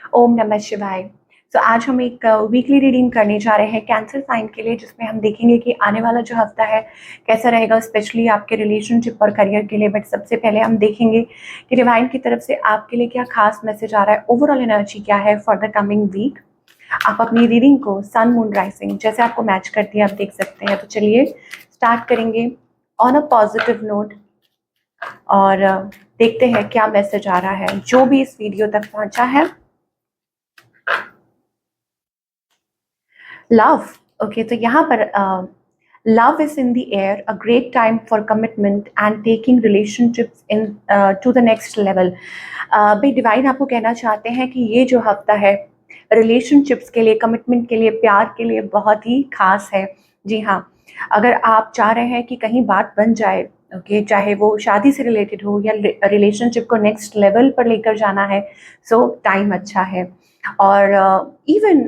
ओम नमः शिवाय। तो आज हम एक वीकली रीडिंग करने जा रहे हैं कैंसर साइन के लिए, जिसमें हम देखेंगे कि आने वाला जो हफ्ता है कैसा रहेगा, स्पेशली आपके रिलेशनशिप और करियर के लिए। बट सबसे पहले हम देखेंगे कि डिवाइन की तरफ से आपके लिए क्या खास मैसेज आ रहा है, ओवरऑल एनर्जी क्या है फॉर द कमिंग वीक। आप अपनी रीडिंग को सन मून राइजिंग जैसे आपको मैच करती है आप देख सकते हैं। तो चलिए स्टार्ट करेंगे ऑन अ पॉजिटिव नोट और देखते हैं क्या मैसेज आ रहा है जो भी इस वीडियो तक पहुंचा है। लव, ओके, तो यहाँ पर love is in the air, a great time for commitment and taking relationships into the next level. भाई डिवाइन आपको कहना चाहते हैं कि ये जो हफ्ता है रिलेशनशिप्स के लिए, कमिटमेंट के लिए, प्यार के लिए बहुत ही खास है। जी हाँ, अगर आप चाह रहे हैं कि कहीं बात बन जाए, ओके, चाहे वो शादी से रिलेटेड हो या रिलेशनशिप को नेक्स्ट लेवल पर लेकर जाना है, सो टाइम अच्छा है। और इवन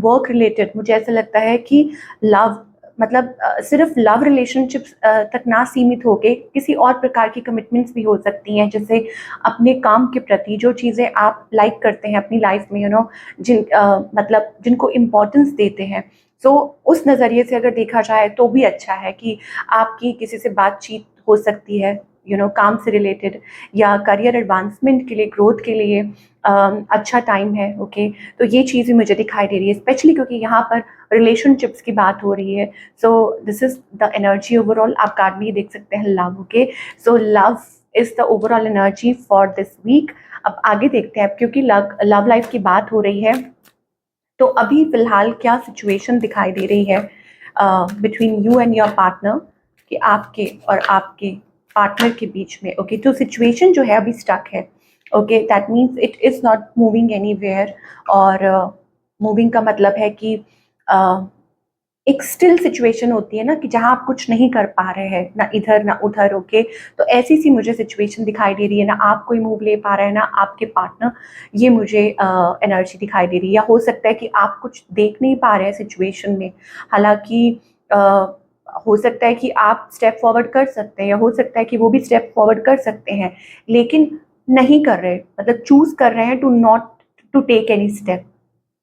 वर्क रिलेटेड मुझे ऐसा लगता है कि लव मतलब सिर्फ लव रिलेशनशिप्स तक ना सीमित होके किसी और प्रकार की कमिटमेंट्स भी हो सकती हैं, जैसे अपने काम के प्रति जो चीज़ें आप लाइक करते हैं अपनी लाइफ में, मतलब जिनको इम्पोर्टेंस देते हैं। सो उस नज़रिए से अगर देखा जाए तो भी अच्छा है कि आपकी किसी से बातचीत हो सकती है, काम से रिलेटेड या करियर एडवांसमेंट के लिए, ग्रोथ के लिए अच्छा टाइम है। ओके, तो ये चीज़ भी मुझे दिखाई दे रही है, स्पेशली क्योंकि यहाँ पर रिलेशनशिप्स की बात हो रही है। So this is the energy overall. आप कार्ड भी देख सकते हैं love. Okay, so love is the overall energy for this week. अब आगे देखते हैं, क्योंकि लव लाइफ की बात हो रही है, तो अभी फिलहाल क्या सिचुएशन दिखाई दे रही है between you and your partner, कि आपके और आपके पार्टनर के बीच में। ओके, तो सिचुएशन जो है अभी स्टक है। Okay, that means it is not moving anywhere. और मूविंग का मतलब है कि एक स्टिल सिचुएशन होती है ना, कि जहाँ आप कुछ नहीं कर पा रहे हैं, ना इधर ना उधर। ओके, तो ऐसी सी मुझे सिचुएशन दिखाई दे रही है, ना आप कोई मूव ले पा रहे हैं ना आपके पार्टनर। ये मुझे एनर्जी दिखाई दे रही है। या हो सकता है कि आप कुछ देख नहीं पा रहे हैं सिचुएशन में, हालांकि हो सकता है कि आप स्टेप फॉरवर्ड कर सकते हैं, या हो सकता है कि वो भी स्टेप फॉरवर्ड कर सकते हैं, लेकिन नहीं कर रहे, मतलब चूज कर रहे हैं to not to take any step.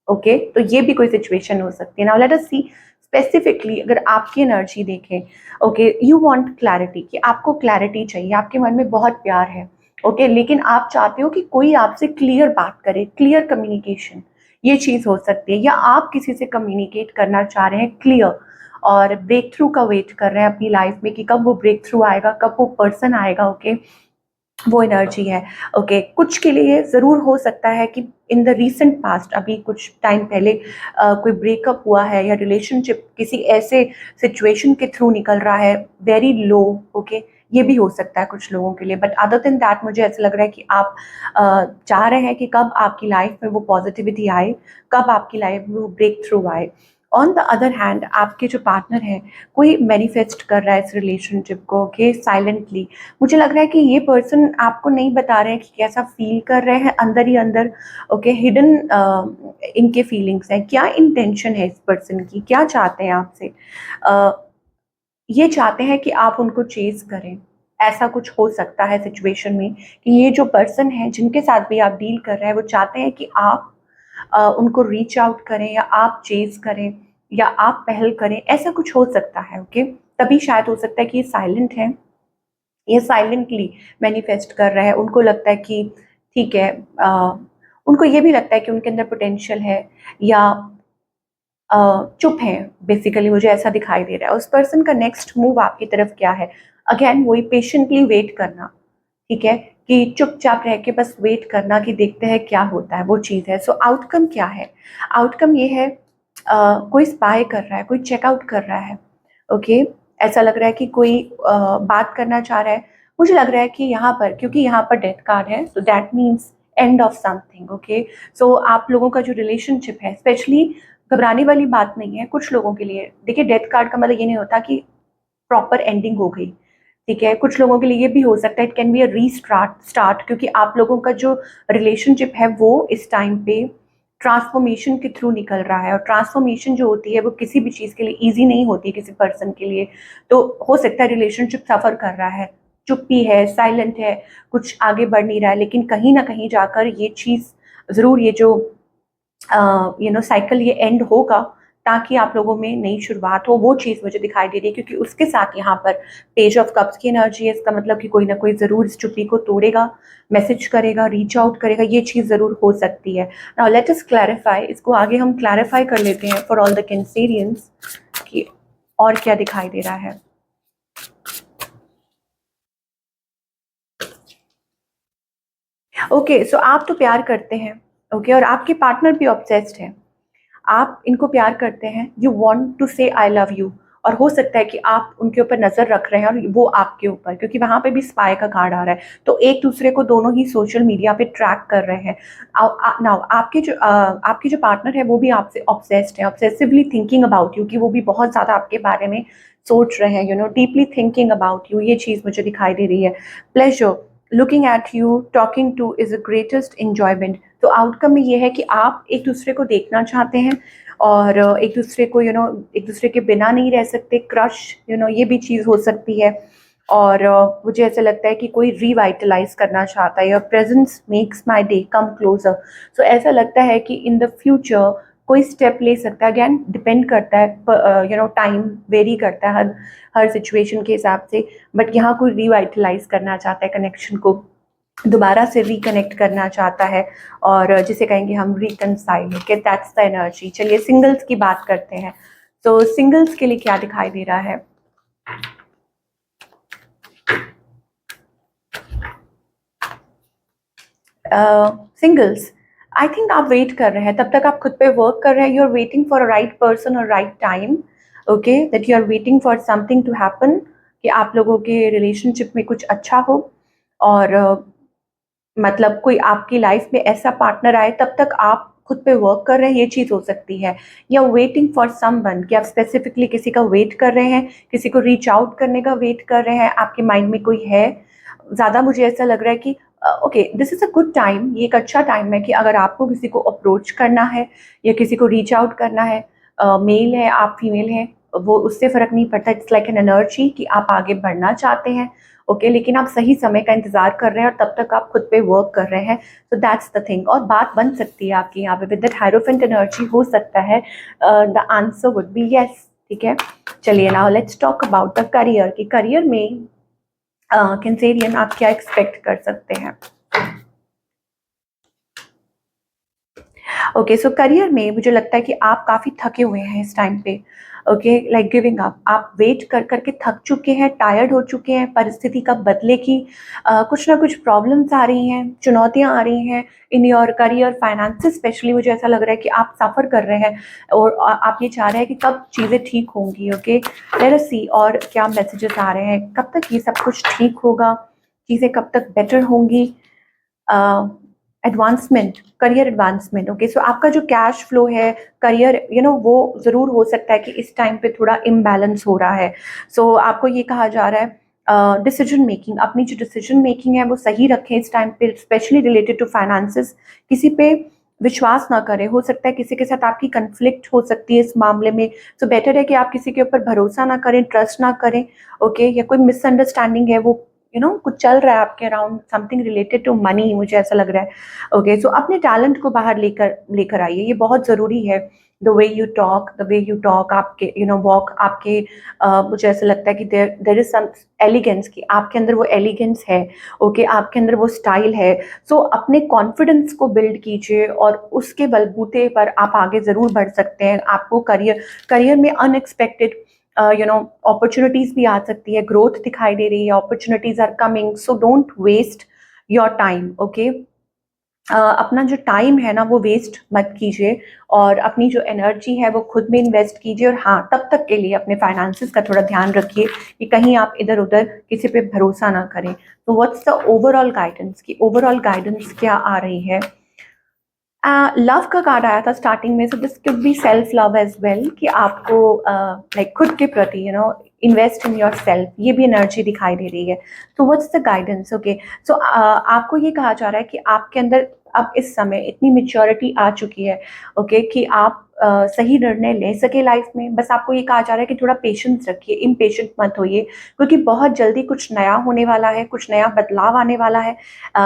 Okay, तो ये भी कोई सिचुएशन हो सकती है। Now let us see specifically, अगर आपकी एनर्जी देखें। ओके, यू वांट क्लैरिटी, कि आपको क्लैरिटी चाहिए, आपके मन में बहुत प्यार है। ओके, लेकिन आप चाहते हो कि कोई आपसे क्लियर बात करे, क्लियर कम्युनिकेशन, ये चीज़ हो सकती है। या आप किसी से कम्युनिकेट करना चाह रहे हैं क्लियर, और ब्रेक थ्रू का वेट कर रहे हैं अपनी लाइफ में कि कब वो ब्रेक थ्रू आएगा, कब वो पर्सन आएगा। ओके, वो एनर्जी है। ओके, कुछ के लिए ज़रूर हो सकता है कि इन द रीसेंट पास्ट, अभी कुछ टाइम पहले कोई ब्रेकअप हुआ है, या रिलेशनशिप किसी ऐसे सिचुएशन के थ्रू निकल रहा है वेरी लो। ओके, ये भी हो सकता है कुछ लोगों के लिए। बट अदर देन दैट मुझे ऐसा लग रहा है कि आप चाह रहे हैं कि कब आपकी लाइफ में वो पॉजिटिविटी आए, कब आपकी लाइफ में वो ब्रेक थ्रू आए। ऑन द अदर हैंड, आपके जो पार्टनर है, कोई मैनिफेस्ट कर रहा है इस रिलेशनशिप को। ओके, साइलेंटली मुझे लग रहा है कि ये पर्सन आपको नहीं बता रहे हैं कि कैसा फील कर रहे हैं अंदर ही अंदर। ओके, हिडन इनके फीलिंग्स हैं, क्या इंटेंशन है इस पर्सन की, क्या चाहते हैं आपसे। uh, ये चाहते हैं कि आप उनको चेज करें। ऐसा कुछ हो सकता है सिचुएशन में कि ये जो पर्सन है जिनके साथ भी आप डील कर रहे हैं, वो चाहते हैं कि आप उनको रीच आउट करें, या आप चेज करें, या आप पहल करें। ऐसा कुछ हो सकता है। ओके, तभी शायद हो सकता है कि ये साइलेंट है, ये साइलेंटली मैनिफेस्ट कर रहा है। उनको लगता है कि ठीक है, उनको ये भी लगता है कि उनके अंदर पोटेंशियल है, या चुप हैं। बेसिकली मुझे ऐसा दिखाई दे रहा है। उस पर्सन का नेक्स्ट मूव आपकी तरफ क्या है, अगेन वही पेशेंटली वेट करना। ठीक है, कि चुपचाप रह के बस वेट करना कि देखते हैं क्या होता है, वो चीज़ है। सो आउटकम क्या है, आउटकम ये है कोई स्पाई कर रहा है, कोई चेकआउट कर रहा है। ओके, ऐसा लग रहा है कि कोई बात करना चाह रहा है। मुझे लग रहा है कि यहाँ पर, क्योंकि यहाँ पर डेथ कार्ड है, तो that means end of something. Okay, so आप लोगों का जो रिलेशनशिप है, स्पेशली घबराने वाली बात नहीं है कुछ लोगों के लिए। देखिए, डेथ कार्ड का मतलब ये नहीं होता कि प्रॉपर एंडिंग हो गई। ठीक है, कुछ लोगों के लिए ये भी हो सकता है, it can be a restart, क्योंकि आप लोगों का जो रिलेशनशिप है वो इस टाइम पे ट्रांसफॉर्मेशन के थ्रू निकल रहा है। और ट्रांसफॉर्मेशन जो होती है वो किसी भी चीज़ के लिए ईजी नहीं होती, किसी पर्सन के लिए। तो हो सकता है रिलेशनशिप सफ़र कर रहा है, चुप्पी है, साइलेंट है, कुछ आगे बढ़ नहीं रहा है, लेकिन कहीं ना कहीं जाकर ये चीज़ ज़रूर ये जो साइकिल ये एंड होगा, ताकि आप लोगों में नई शुरुआत हो, वो चीज़ मुझे दिखाई दे रही है, क्योंकि उसके साथ यहाँ पर पेज ऑफ कप्स की एनर्जी है। इसका मतलब कि कोई ना कोई ज़रूर इस चुप्पी को तोड़ेगा, मैसेज करेगा, रीच आउट करेगा, ये चीज़ ज़रूर हो सकती है। नाउ लेट अस क्लैरिफाई, इसको आगे हम क्लैरिफाई कर लेते हैं फॉर ऑल द कैंसेरियंस कि और क्या दिखाई दे रहा है। ओके, सो आप तो प्यार करते हैं, ओके, और आपके पार्टनर भी ऑब्सेस्ड है। आप इनको प्यार करते हैं, यू वांट टू से आई लव यू, और हो सकता है कि आप उनके ऊपर नज़र रख रहे हैं और वो आपके ऊपर, क्योंकि वहाँ पे भी स्पाई का कार्ड आ रहा है। तो एक दूसरे को दोनों ही सोशल मीडिया पे ट्रैक कर रहे हैं। नाउ आपके जो पार्टनर है वो भी आपसे ऑब्सेस्ड है, ऑब्सेसिवली थिंकिंग अबाउट यू, कि वो भी बहुत ज़्यादा आपके बारे में सोच रहे हैं, डीपली थिंकिंग अबाउट यू, ये चीज़ मुझे दिखाई दे रही है। Pleasure, looking at you, talking two is the greatest enjoyment. तो आउटकम में ये है कि आप एक दूसरे को देखना चाहते हैं और एक दूसरे को एक दूसरे के बिना नहीं रह सकते। क्रश, ये भी चीज़ हो सकती है। और मुझे ऐसा लगता है कि कोई रिवाइटलाइज करना चाहता है। Your presence makes my day come closer. So ऐसा लगता है कि इन द फ्यूचर कोई स्टेप ले सकता है। अगैन डिपेंड करता है, टाइम वेरी करता है हर हर सिचुएशन के हिसाब से, बट यहाँ कोई रिवाइटलाइज करना चाहता है, कनेक्शन को दोबारा से रिकनेक्ट करना चाहता है, और जिसे कहेंगे हम रिकनसाइल, कि दैट्स द एनर्जी। चलिए सिंगल्स की बात करते हैं। तो सिंगल्स के लिए क्या दिखाई दे रहा है? सिंगल्स, आई थिंक आप वेट कर रहे हैं, तब तक आप खुद पे वर्क कर रहे हैं। You are waiting for a right person और right time, okay, that you are waiting for something to happen, कि आप लोगों के रिलेशनशिप में कुछ अच्छा हो, और मतलब कोई आपकी लाइफ में ऐसा पार्टनर आए, तब तक आप खुद पे वर्क कर रहे हैं, ये चीज़ हो सकती है। या वेटिंग फॉर समवन, कि आप स्पेसिफिकली किसी का वेट कर रहे हैं, किसी को रीच आउट करने का वेट कर रहे हैं, आपके माइंड में कोई है। ज़्यादा मुझे ऐसा लग रहा है कि okay, this is a good time, ये एक अच्छा टाइम है कि अगर आपको किसी को अप्रोच करना है या किसी को रीच आउट करना है, मेल है आप फीमेल हैं, वो उससे फ़र्क नहीं पड़ता। इट्स लाइक एन एनर्जी कि आप आगे बढ़ना चाहते हैं, ओके, लेकिन आप सही समय का इंतज़ार कर रहे हैं और तब तक आप खुद पे वर्क कर रहे हैं। तो दैट्स द थिंग, और बात बन सकती है आपकी यहाँ पे विद दैट हायरोफेंट एनर्जी। हो सकता है the answer would be yes, ठीक है। चलिए now let's talk about the career, कि करियर में कैंसेरियन आप क्या एक्सपेक्ट कर सकते हैं। ओके, सो करियर में मुझे लगता है कि आप काफ़ी थके हुए हैं इस टाइम पे, ओके, लाइक गिविंग अप। आप वेट कर करके थक चुके हैं, टायर्ड हो चुके हैं, परिस्थिति कब बदले की कुछ ना कुछ प्रॉब्लम्स आ रही हैं, चुनौतियाँ आ रही हैं in your career, finances specially. मुझे ऐसा लग रहा है कि आप सफ़र कर रहे हैं और आप ये चाह रहे हैं कि कब चीज़ें ठीक होंगी, ओके। लेट अस सी और क्या मैसेजेस आ रहे हैं, कब तक ये सब कुछ ठीक होगा, चीज़ें कब तक बेटर होंगी। Advancement, career advancement, okay. So आपका जो कैश फ्लो है, करियर, वो ज़रूर हो सकता है कि इस टाइम पे थोड़ा इम्बैलेंस हो रहा है। सो आपको ये कहा जा रहा है डिसीजन मेकिंग, अपनी जो डिसीजन मेकिंग है वो सही रखें इस टाइम पे, स्पेशली रिलेटेड टू फाइनेंसेस। किसी पे विश्वास ना करें, हो सकता है किसी के साथ आपकी कन्फ्लिक्ट हो सकती है इस मामले में। तो बेटर है कि आप किसी के ऊपर भरोसा ना करें, ट्रस्ट ना करें, ओके। या कोई मिसअंडरस्टैंडिंग है, वो कुछ चल रहा है आपके around, something related to money, मुझे ऐसा लग रहा है, ओके। सो अपने टैलेंट को बाहर लेकर लेकर आइए, ये बहुत ज़रूरी है। द वे यू टॉक, आपके वॉक, आपके मुझे ऐसा लगता है कि देर देर इज सम एलिगेंस, कि आपके अंदर वो एलिगेंस है, ओके, आपके अंदर वो स्टाइल है। सो अपने कॉन्फिडेंस को बिल्ड कीजिए और उसके बलबूते पर आप आगे ज़रूर बढ़ सकते हैं। आपको करियर में अनएक्सपेक्टेड अपॉर्चुनिटीज़ भी आ सकती है, ग्रोथ दिखाई दे रही है, opportunities are coming, so don't waste your time, okay. अपना जो टाइम है ना वो वेस्ट मत कीजिए, और अपनी जो एनर्जी है वो खुद में इन्वेस्ट कीजिए। और हाँ, तब तक के लिए अपने फाइनेंसेस का थोड़ा ध्यान रखिए कि कहीं आप इधर उधर किसी पे भरोसा ना करें। तो व्हाट्स द ओवरऑल गाइडेंस, की ओवरऑल गाइडेंस क्या आ रही है। लव का कार्ड आया था स्टार्टिंग में, so this could be self love as well, कि आपको लाइक खुद के प्रति इन्वेस्ट इन योर सेल्फ, ये भी एनर्जी दिखाई दे रही है। तो व्हाट्स द गाइडेंस, ओके। सो आपको ये कहा जा रहा है कि आपके अंदर अब इस समय इतनी मैच्योरिटी आ चुकी है, ओके, कि आप सही निर्णय ले सके लाइफ में। बस आपको ये कहा जा रहा है कि थोड़ा पेशेंस रखिए, इम्पेशेंट मत होइए, क्योंकि बहुत जल्दी कुछ नया होने वाला है, कुछ नया बदलाव आने वाला है।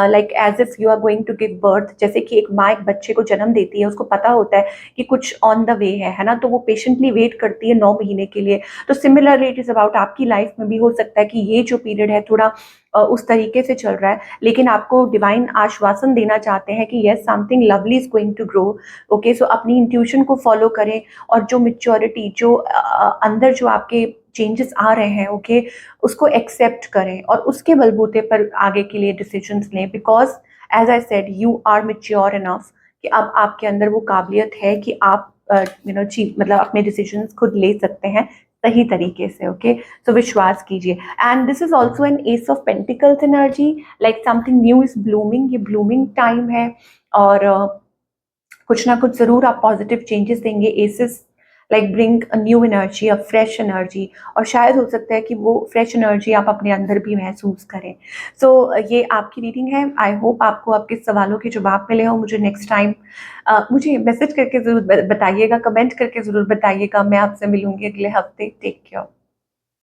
Like as if you are going to give birth, जैसे कि एक माँ एक बच्चे को जन्म देती है, उसको पता होता है कि कुछ ऑन द वे है ना, तो वो पेशेंटली वेट करती है 9 महीने के लिए। तो सिमिलरली इट इज अबाउट आपकी लाइफ में भी हो सकता है कि ये जो पीरियड है थोड़ा उस तरीके से चल रहा है, लेकिन आपको डिवाइन आश्वासन देना चाहते हैं कि yes, something lovely is going to grow. Okay, so अपनी इंट्यूशन को फॉलो करें, और जो मेच्योरिटी, जो अंदर जो आपके चेंजेस आ रहे हैं, ओके, उसको एक्सेप्ट करें और उसके बलबूते पर आगे के लिए डिसीजंस लें, because as I said you are mature enough कि अब आपके अंदर वो काबिलियत है कि आप मतलब अपने डिसीजंस खुद ले सकते हैं सही तरीके से। ओके, सो विश्वास कीजिए। And this is also an ace of pentacles energy, like something new is blooming, ये ब्लूमिंग टाइम है, और कुछ ना कुछ जरूर आप पॉजिटिव चेंजेस देंगे। Aces like bring a new energy, a fresh energy, और शायद हो सकता है कि वो फ्रेश एनर्जी आप अपने अंदर भी महसूस करें। सो ये आपकी रीडिंग है। आई होप आपको आपके सवालों के जवाब मिले हो। मुझे नेक्स्ट टाइम मुझे मैसेज करके जरूर बताइएगा, कमेंट करके जरूर बताइएगा। मैं आपसे मिलूंगी अगले हफ्ते। Take care.